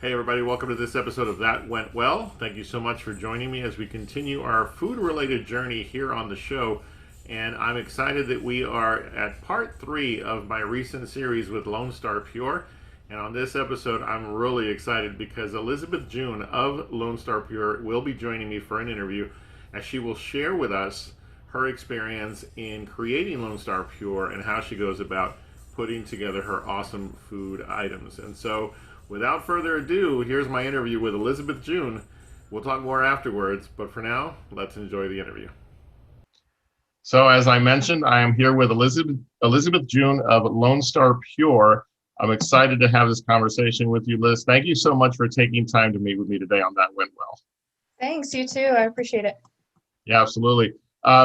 Hey, everybody, welcome to this episode of That Went Well. Thank you so much for joining me as we continue our food related journey here on the show. And I'm excited that we are at part 3 of my recent series with Lone Star Pure. And on this episode, I'm really excited because Elizabeth June of Lone Star Pure will be joining me for an interview as she will share with us her experience in creating Lone Star Pure and how she goes about putting together her awesome food items. And so, without further ado, here's my interview with Elizabeth June. We'll talk more afterwards, but for now, let's enjoy the interview. So, as I mentioned, I am here with Elizabeth June of Lone Star Pure. I'm excited to have this conversation with you, Liz. Thank you so much for taking time to meet with me today on That Went Well. Thanks, you too. I appreciate it. Yeah, absolutely.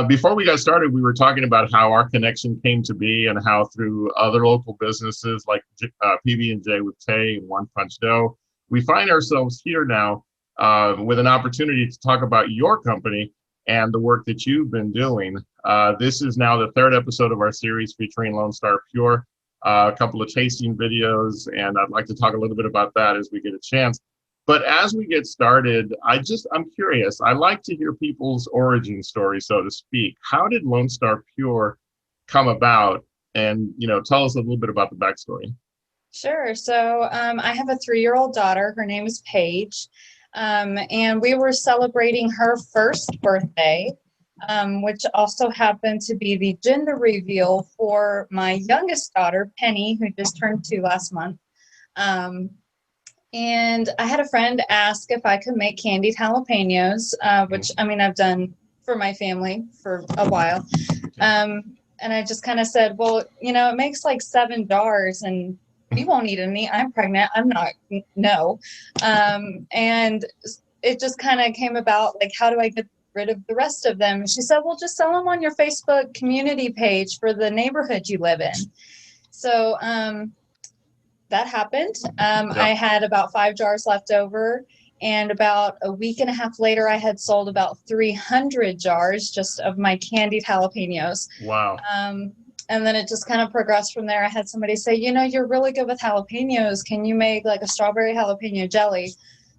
Before we got started, we were talking about how our connection came to be and how through other local businesses like PB&J with Tay and One Punch Dough, we find ourselves here now with an opportunity to talk about your company and the work that you've been doing. This is now the 3rd episode of our series featuring Lone Star Pure, a couple of tasting videos, and I'd like to talk a little bit about that as we get a chance. But as we get started, I'm curious. I like to hear people's origin story, so to speak. How did Lone Star Pure come about? And, tell us a little bit about the backstory. Sure. So I have a 3-year-old daughter. Her name is Paige. And we were celebrating her first birthday, which also happened to be the gender reveal for my youngest daughter, Penny, who just turned 2 last month. And I had a friend ask if I could make candied jalapenos, which I've done for my family for a while. And I just kind of said, well, it makes like 7 jars and you won't eat any. I'm pregnant. I'm not. No. And it just kind of came about like, how do I get rid of the rest of them? And she said, well, just sell them on your Facebook community page for the neighborhood you live in. So, that happened. I had about 5 jars left over, and about a week and a half later, I had sold about 300 jars just of my candied jalapenos. Wow. And then it just kind of progressed from there. I had somebody say, you're really good with jalapenos. Can you make like a strawberry jalapeno jelly?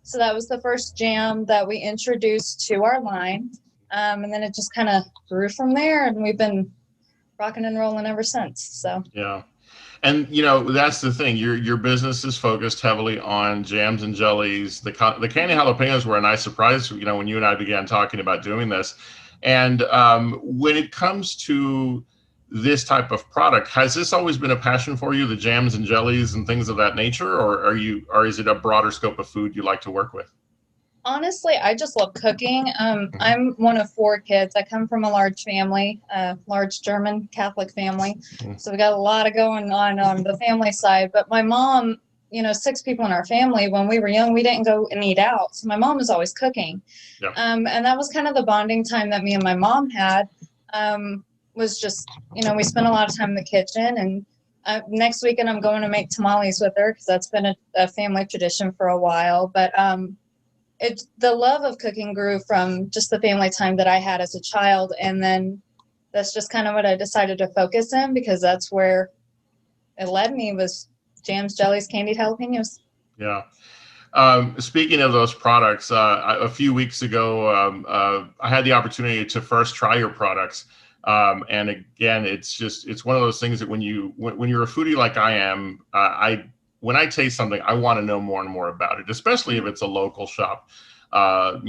So that was the first jam that we introduced to our line. And then it just kind of grew from there, and we've been rocking and rolling ever since. So yeah. And that's the thing. Your business is focused heavily on jams and jellies. The candy jalapenos were a nice surprise. When you and I began talking about doing this, and when it comes to this type of product, has this always been a passion for you, the jams and jellies and things of that nature, or is it a broader scope of food you like to work with? Honestly, I just love cooking. I'm one of 4 kids. I come from a large family, a large German Catholic family. So we got a lot of going on the family side. But my mom, 6 people in our family, when we were young, we didn't go and eat out. So my mom was always cooking. Yeah. And that was kind of the bonding time that me and my mom had, was just, we spent a lot of time in the kitchen. And next weekend, I'm going to make tamales with her because that's been a family tradition for a while. But the love of cooking grew from just the family time that I had as a child. And then that's just kind of what I decided to focus in, because that's where it led me, was jams, jellies, candied jalapenos. Yeah. Speaking of those products, a few weeks ago, I had the opportunity to first try your products. And again, it's one of those things that when you're a foodie like I am, when I taste something, I want to know more and more about it, especially if it's a local shop, a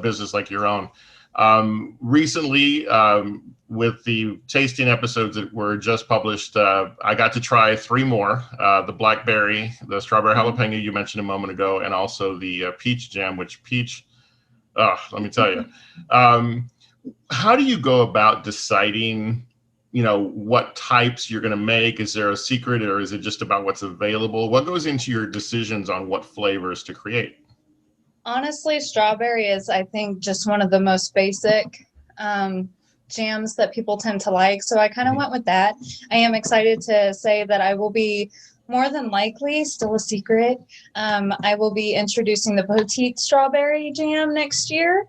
business like your own. Recently, with the tasting episodes that were just published, I got to try 3 more, the blackberry, the strawberry jalapeno you mentioned a moment ago, and also the peach jam, which let me tell you. How do you go about deciding what types you're going to make? Is there a secret, or is it just about what's available? What goes into your decisions on what flavors to create? Honestly, strawberry is, I think, just one of the most basic jams that people tend to like. So I kind of went with that. I am excited to say that I will be, more than likely, still a secret, I will be introducing the petite strawberry jam next year.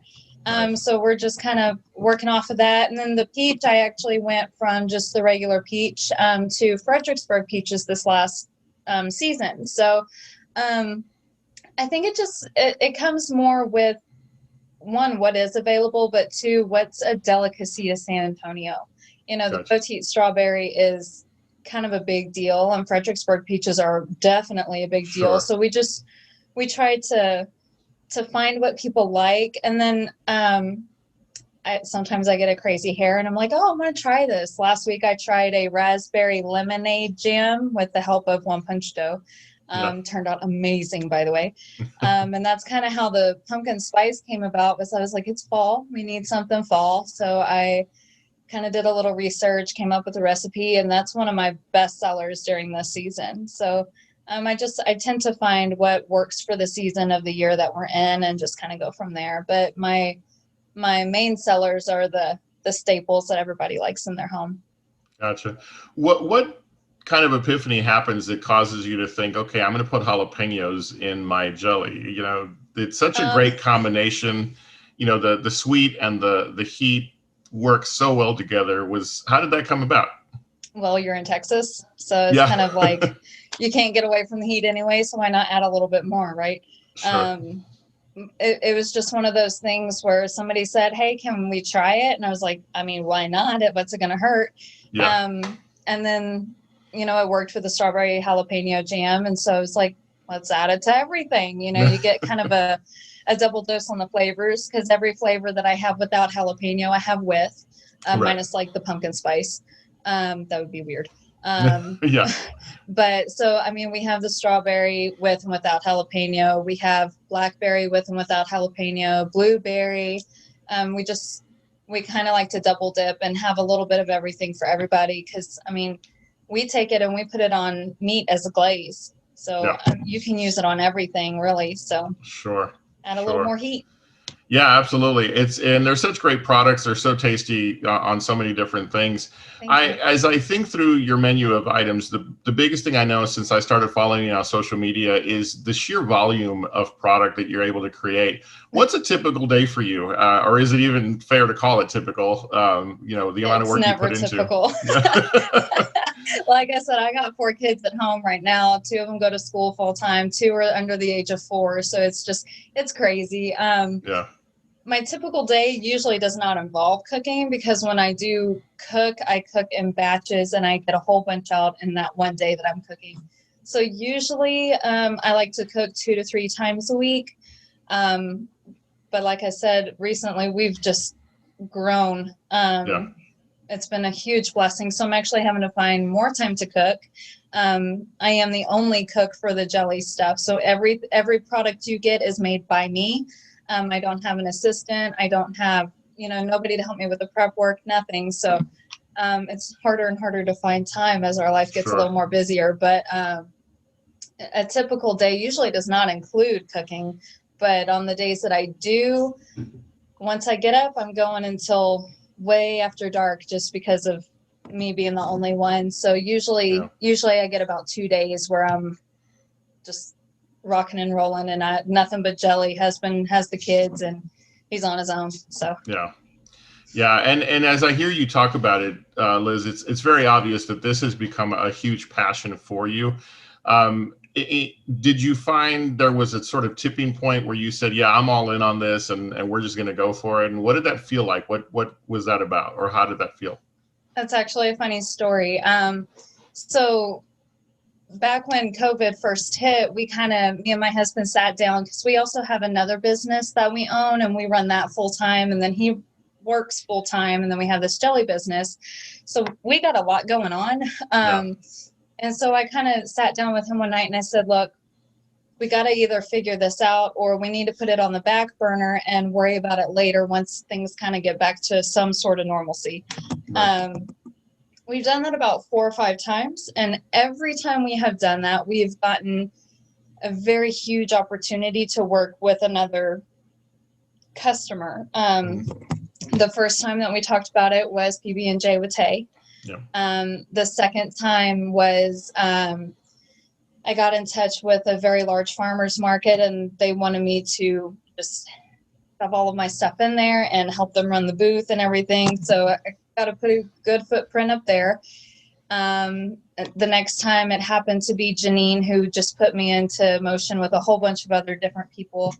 So we're just kind of working off of that. And then the peach, I actually went from just the regular peach to Fredericksburg peaches this last season. So I think it comes more with, one, what is available, but two, what's a delicacy to San Antonio. You know, the Gotcha. petite strawberry is kind of a big deal, and Fredericksburg peaches are definitely a big deal. Sure. So we try to find what people like, and then sometimes I get a crazy hair and I'm like, oh, I'm going to try this. Last week I tried a raspberry lemonade jam with the help of One Punch Dough. Yeah. Turned out amazing, by the way. And that's kind of how the pumpkin spice came about. Was I was like, it's fall, we need something fall. So I kind of did a little research, came up with a recipe, and that's one of my best sellers during this season. So I tend to find what works for the season of the year that we're in and just kind of go from there. But my main sellers are the staples that everybody likes in their home. Gotcha. What kind of epiphany happens that causes you to think, okay, I'm going to put jalapenos in my jelly? You know, it's such a great combination. You know, the sweet and the heat work so well together. How did that come about? Well, you're in Texas, so it's Yeah. kind of like you can't get away from the heat anyway, so why not add a little bit more, right? Sure. It was just one of those things where somebody said, hey, can we try it? And I was like, I mean, why not? What's it going to hurt? Yeah. And then, you know, it worked with the strawberry jalapeno jam. And so I was like, let's add it to everything. You know, you get kind of a double dose on the flavors, because every flavor that I have without jalapeno, I have with, Right. minus like the pumpkin spice. That would be weird. Yeah. But so, I mean, we have the strawberry with and without jalapeno. We have blackberry with and without jalapeno, blueberry. We kind of like to double dip and have a little bit of everything for everybody. Cause I mean, we take it and we put it on meat as a glaze. So Yeah. you can use it on everything really. So Sure. add a little more heat. Yeah, absolutely. And they're such great products. They're so tasty on so many different things. As I think through your menu of items, the biggest thing I know since I started following you on social media is the sheer volume of product that you're able to create. What's a typical day for you? Or is it even fair to call it typical? You know, the amount of work you put into. It's never typical. Like I said, I got 4 kids at home right now. 2 of them go to school full time. 2 are under the age of 4. So it's crazy. Yeah. My typical day usually does not involve cooking, because when I do cook, I cook in batches and I get a whole bunch out in that one day that I'm cooking. So usually I like to cook 2 to 3 times a week. But like I said, recently we've just grown. Yeah. It's been a huge blessing. So I'm actually having to find more time to cook. I am the only cook for the jelly stuff. So every product you get is made by me. I don't have an assistant. I don't have, nobody to help me with the prep work, nothing. So it's harder and harder to find time as our life gets a little more busier. But a typical day usually does not include cooking. But on the days that I do, once I get up, I'm going until way after dark, just because of me being the only one. So usually I get about 2 days where I'm just rocking and rolling, and nothing but jelly. Husband has the kids and he's on his own. So yeah. And as I hear you talk about it, Liz, it's very obvious that this has become a huge passion for you. Did you find there was a sort of tipping point where you said, yeah, I'm all in on this and we're just going to go for it? And what did that feel like? What was that about, or how did that feel? That's actually a funny story. So back when COVID first hit, me and my husband sat down, because we also have another business that we own and we run that full time. And then he works full time. And then we have this jelly business. So we got a lot going on. And so I kind of sat down with him one night and I said, look, we got to either figure this out, or we need to put it on the back burner and worry about it later once things kind of get back to some sort of normalcy. We've done that about 4 or 5 times. And every time we have done that, we've gotten a very huge opportunity to work with another customer. The first time that we talked about it was PB&J with Tay. The second time was I got in touch with a very large farmer's market, and they wanted me to just have all of my stuff in there and help them run the booth and everything. So I got to put a good footprint up there. The next time it happened to be Janine, who just put me into motion with a whole bunch of other different people.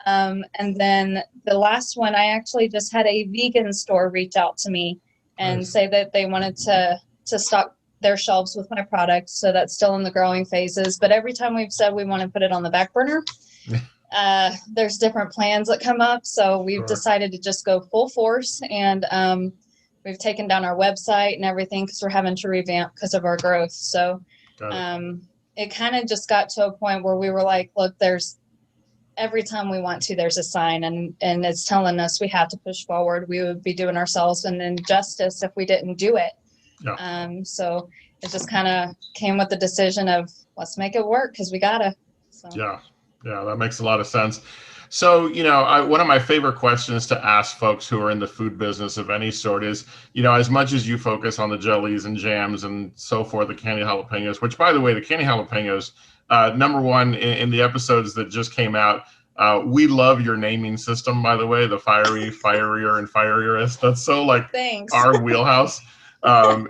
And then the last one, I actually just had a vegan store reach out to me and say that they wanted to stock their shelves with my product. So that's still in the growing phases. But every time we've said we want to put it on the back burner, there's different plans that come up. So we've decided to just go full force, and we've taken down our website and everything because we're having to revamp because of our growth. So it kind of just got to a point where we were like, look, there's every time we want to, there's a sign, and it's telling us we have to push forward. We would be doing ourselves an injustice if we didn't do it. So it just kind of came with the decision of let's make it work because we gotta. So. Yeah, that makes a lot of sense. So, one of my favorite questions to ask folks who are in the food business of any sort is, as much as you focus on the jellies and jams and so forth, the candied jalapenos, which, by the way, the candied jalapenos, number one in the episodes that just came out, we love your naming system, by the way, the fiery, fierier, and fieriest. That's so Thanks. Our wheelhouse. And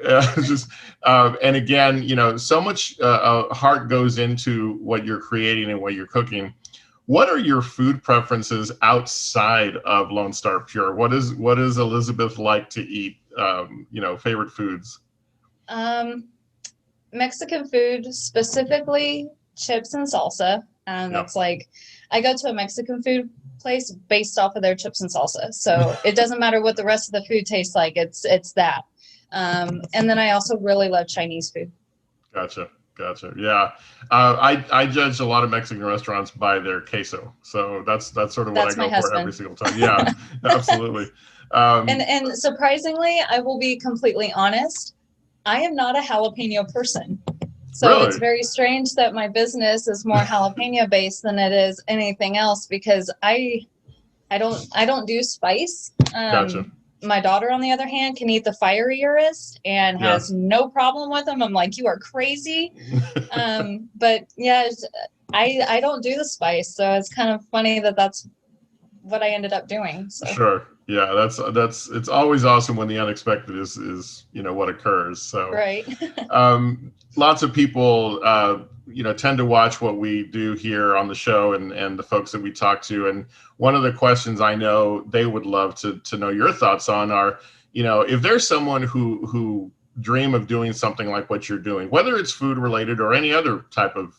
again, so much heart goes into what you're creating and what you're cooking. What are your food preferences outside of Lone Star Pure? What is Elizabeth like to eat? Favorite foods? Mexican food, specifically chips and salsa. That's like, I go to a Mexican food place based off of their chips and salsa. So it doesn't matter what the rest of the food tastes like. It's that. And then I also really love Chinese food. Gotcha. Yeah. I judge a lot of Mexican restaurants by their queso. So that's sort of what I go for every single time. Yeah, absolutely. And surprisingly, I will be completely honest, I am not a jalapeno person. So really? It's very strange that my business is more jalapeno based than it is anything else, because I don't do spice. Gotcha. My daughter, on the other hand, can eat the fierierest and has no problem with them. I'm like, you are crazy. But yeah, I don't do the spice. So it's kind of funny that that's what I ended up doing. So. Sure. Yeah, that's it's always awesome when the unexpected is what occurs. So right. Lots of people tend to watch what we do here on the show and the folks that we talk to. And one of the questions I know they would love to know your thoughts on are, if there's someone who dream of doing something like what you're doing, whether it's food related or any other type of,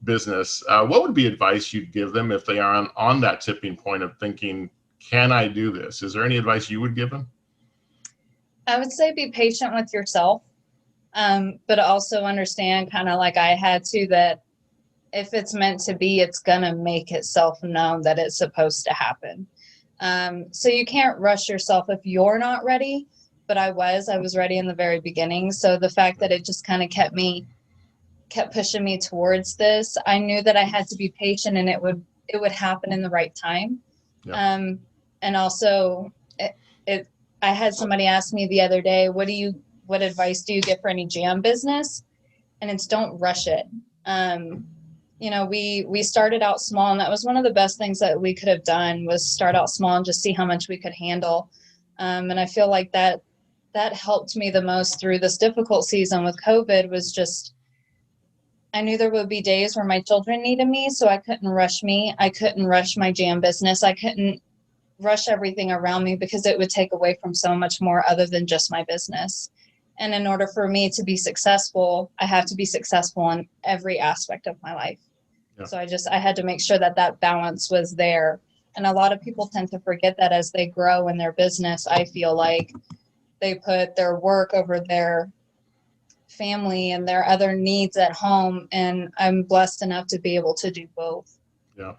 business, what would be advice you'd give them if they are on that tipping point of thinking, can I do this? Is there any advice you would give them? I would say be patient with yourself, but also understand, kind of like I had to, that if it's meant to be, it's going to make itself known that it's supposed to happen. So you can't rush yourself if you're not ready, but I was ready in the very beginning. So the fact that it just kind of kept pushing me towards this, I knew that I had to be patient and it would happen in the right time. Yeah. And also I had somebody ask me the other day, what advice do you give for any jam business? And it's don't rush it. We started out small, and that was one of the best things that we could have done, was start out small and just see how much we could handle. And I feel like that helped me the most through this difficult season with COVID, was just, I knew there would be days where my children needed me, so I couldn't rush me. I couldn't rush my jam business. I couldn't rush everything around me because it would take away from so much more other than just my business. And in order for me to be successful, I have to be successful in every aspect of my life. Yeah. So I had to make sure that balance was there. And a lot of people tend to forget that as they grow in their business. I feel like they put their work over their family and their other needs at home. And I'm blessed enough to be able to do both. Yeah.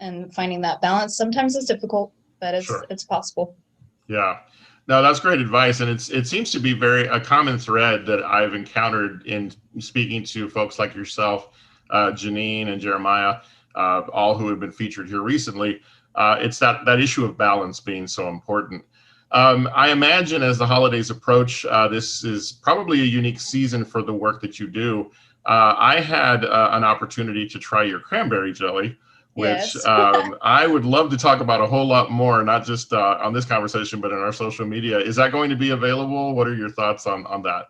And finding that balance sometimes is difficult, but it's possible. Yeah. No, that's great advice. And it seems to be a common thread that I've encountered in speaking to folks like yourself, Janine and Jeremiah, all who have been featured here recently. It's that issue of balance being so important. I imagine as the holidays approach, this is probably a unique season for the work that you do. I had an opportunity to try your cranberry jelly, which yes. I would love to talk about a whole lot more, not just on this conversation, but in our social media. Is that going to be available? What are your thoughts on that?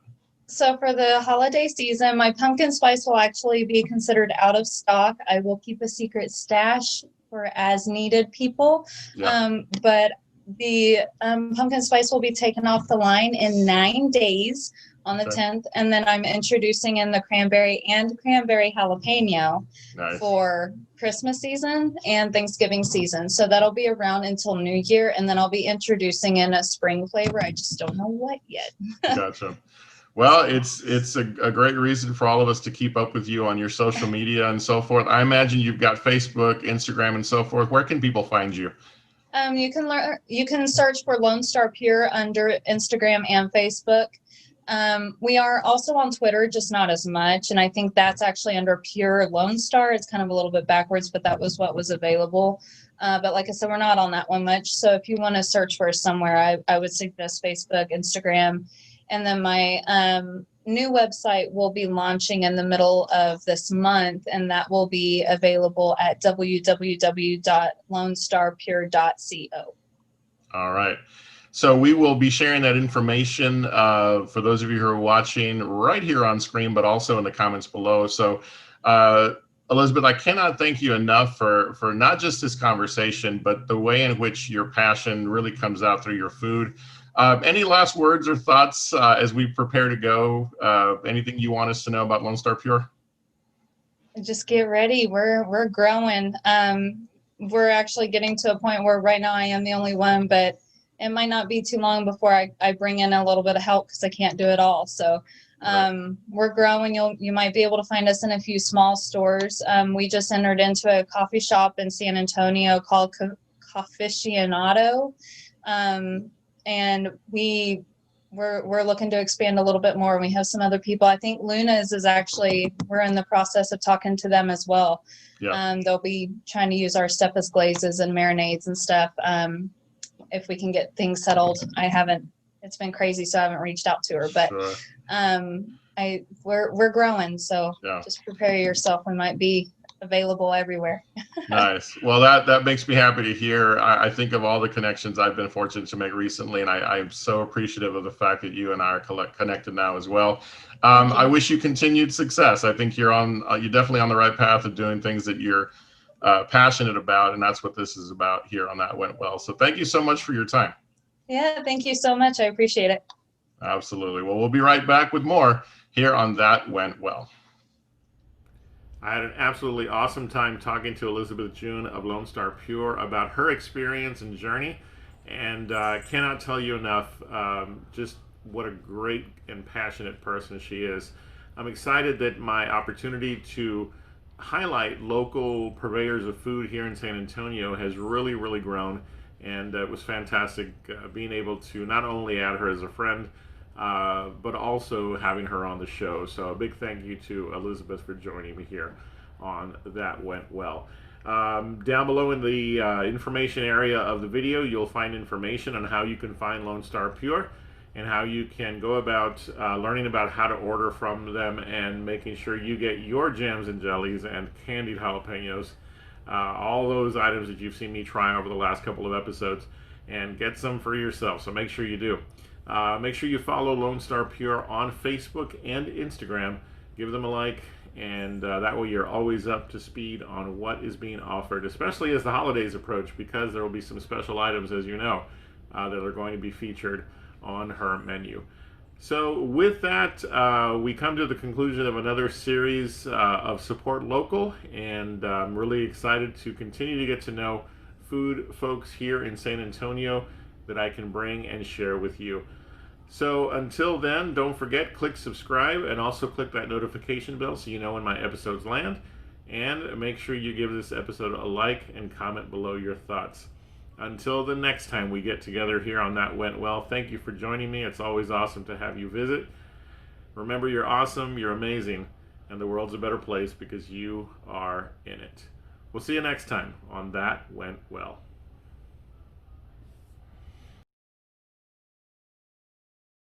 So for the holiday season, my pumpkin spice will actually be considered out of stock. I will keep a secret stash for as needed people. Yeah. But the pumpkin spice will be taken off the line in 9 days on the Okay. 10th. And then I'm introducing in the cranberry and cranberry jalapeno Nice. for Christmas season and Thanksgiving season. So that'll be around until New Year. And then I'll be introducing in a spring flavor. I just don't know what yet. Gotcha. Well, it's a great reason for all of us to keep up with you on your social media and so forth. I imagine you've got Facebook, Instagram, and so forth. Where can people find you? You can search for Lone Star Pure under Instagram and Facebook. We are also on Twitter, just not as much. And I think that's actually under Pure Lone Star. It's kind of a little bit backwards, but that was what was available. But like I said, we're not on that one much. So if you want to search for us somewhere, I would suggest Facebook, Instagram. And then my new website will be launching in the middle of this month, and that will be available at www.lonestarpure.co. All right. So we will be sharing that information for those of you who are watching right here on screen, but also in the comments below. So Elizabeth, I cannot thank you enough for not just this conversation, but the way in which your passion really comes out through your food. Any last words or thoughts as we prepare to go? Anything you want us to know about Lone Star Pure? Just get ready. We're growing. We're actually getting to a point where right now I am the only one, but it might not be too long before I bring in a little bit of help because I can't do it all. So we're growing. You might be able to find us in a few small stores. We just entered into a coffee shop in San Antonio called Coffeecionado. And we're looking to expand a little bit more. We have some other people. I think Luna's is actually, we're in the process of talking to them as well. Yeah. They'll be trying to use our stuff as glazes and marinades and stuff. If we can get things settled. It's been crazy, so I haven't reached out to her, but Sure. we're growing. So just prepare yourself. We might be available everywhere. Nice. Well, that makes me happy to hear. I think of all the connections I've been fortunate to make recently, and I'm so appreciative of the fact that you and I are connected now as well. I wish you continued success. I think you're definitely on the right path of doing things that you're passionate about, and that's what this is about here on That Went Well. So thank you so much for your time. Yeah, thank you so much. I appreciate it. Absolutely. Well, we'll be right back with more here on That Went Well. I had an absolutely awesome time talking to Elizabeth June of Lone Star Pure about her experience and journey, and I cannot tell you enough just what a great and passionate person she is. I'm excited that my opportunity to highlight local purveyors of food here in San Antonio has really, really grown, and it was fantastic being able to not only add her as a friend, but also having her on the show. So a big thank you to Elizabeth for joining me here on That Went Well. Down below in the information area of the video, you'll find information on how you can find Lone Star Pure and how you can go about learning about how to order from them and making sure you get your jams and jellies and candied jalapenos, all those items that you've seen me try over the last couple of episodes, and get some for yourself. So make sure you do. Make sure you follow Lone Star Pure on Facebook and Instagram. Give them a like, and that way you're always up to speed on what is being offered, especially as the holidays approach, because there will be some special items, as you know, that are going to be featured on her menu. So with that, we come to the conclusion of another series of Support Local, and I'm really excited to continue to get to know food folks here in San Antonio that I can bring and share with you. So until then, don't forget, click subscribe and also click that notification bell so you know when my episodes land. And make sure you give this episode a like and comment below your thoughts. Until the next time we get together here on That Went Well, thank you for joining me. It's always awesome to have you visit. Remember, you're awesome, you're amazing, and the world's a better place because you are in it. We'll see you next time on That Went Well.